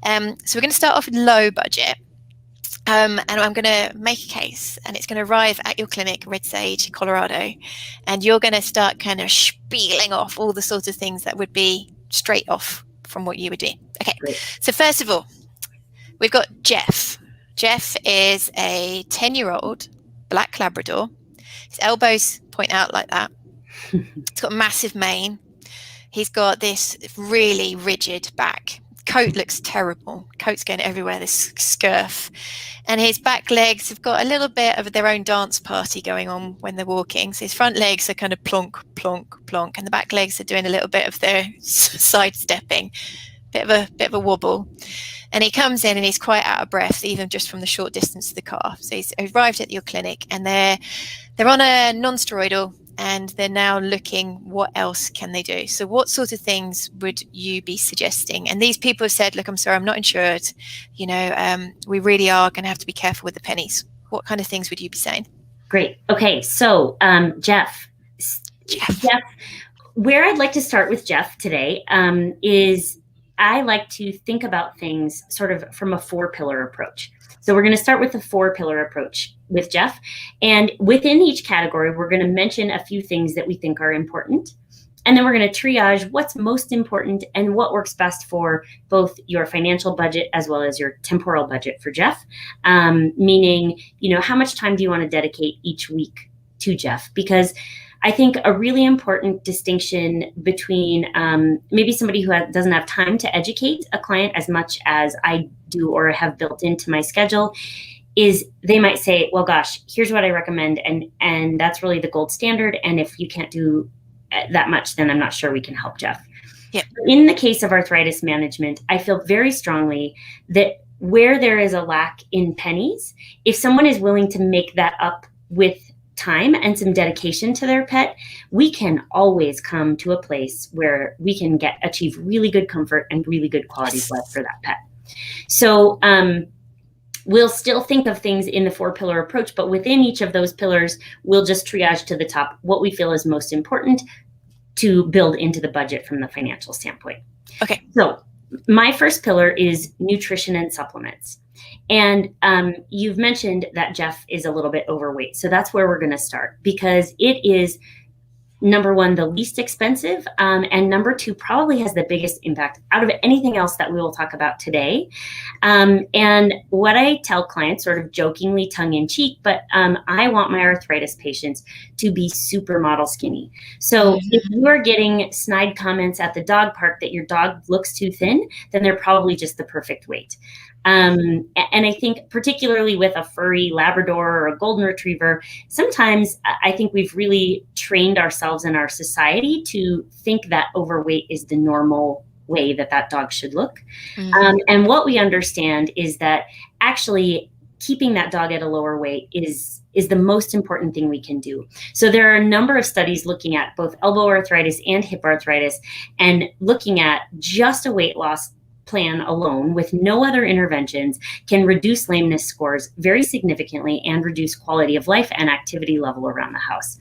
So we're going to start off with low budget. And I'm going to make a case, and it's going to arrive at your clinic, Red Sage, Colorado, and you're going to start kind of spieling off all the sorts of things that would be straight off from what you would do. Okay, Great. So first of all, we've got Jeff. Jeff is a 10-year-old black Labrador. His elbows point out like that. He's got a massive mane. He's got this really rigid back. Coat looks terrible. Coat's going everywhere, this scurf. And his back legs have got a little bit of their own dance party going on when they're walking. So his front legs are kind of plonk, plonk, plonk, and the back legs are doing a little bit of their sidestepping, bit of a wobble. And he comes in and he's quite out of breath, even just from the short distance to the car. So he's arrived at your clinic, and they're on a non-steroidal, and they're now looking what else can they do. So what sort of things would you be suggesting? And these people have said, look, I'm sorry, I'm not insured. We really are going to have to be careful with the pennies. What kind of things would you be saying? Great. Okay. So Jeff, where I'd like to start with Jeff today is I like to think about things sort of from a 4-pillar approach. So we're going to start with the 4-pillar approach with Jeff. And within each category, we're going to mention a few things that we think are important. And then we're going to triage what's most important and what works best for both your financial budget as well as your temporal budget for Jeff. Meaning, how much time do you want to dedicate each week to Jeff? Because I think a really important distinction between maybe somebody who doesn't have time to educate a client as much as I do or have built into my schedule is they might say, well, gosh, here's what I recommend. And that's really the gold standard. And if you can't do that much, then I'm not sure we can help Jeff. Yeah. In the case of arthritis management, I feel very strongly that where there is a lack in pennies, if someone is willing to make that up with time and some dedication to their pet, we can always come to a place where we can achieve really good comfort and really good quality of life for that pet. So we'll still think of things in the 4-pillar approach, but within each of those pillars, we'll just triage to the top what we feel is most important to build into the budget from the financial standpoint. Okay. So my first pillar is nutrition and supplements. And you've mentioned that Jeff is a little bit overweight. So that's where we're going to start, because it is, number one, the least expensive, and number two, probably has the biggest impact out of anything else that we will talk about today. And what I tell clients, sort of jokingly, tongue in cheek, but I want my arthritis patients to be supermodel skinny. So if you are getting snide comments at the dog park that your dog looks too thin, then they're probably just the perfect weight. And I think particularly with a furry Labrador or a golden retriever, sometimes I think we've really trained ourselves in our society to think that overweight is the normal way that dog should look. And what we understand is that actually keeping that dog at a lower weight is the most important thing we can do. So there are a number of studies looking at both elbow arthritis and hip arthritis, and looking at just a weight loss plan alone with no other interventions can reduce lameness scores very significantly and reduce quality of life and activity level around the house.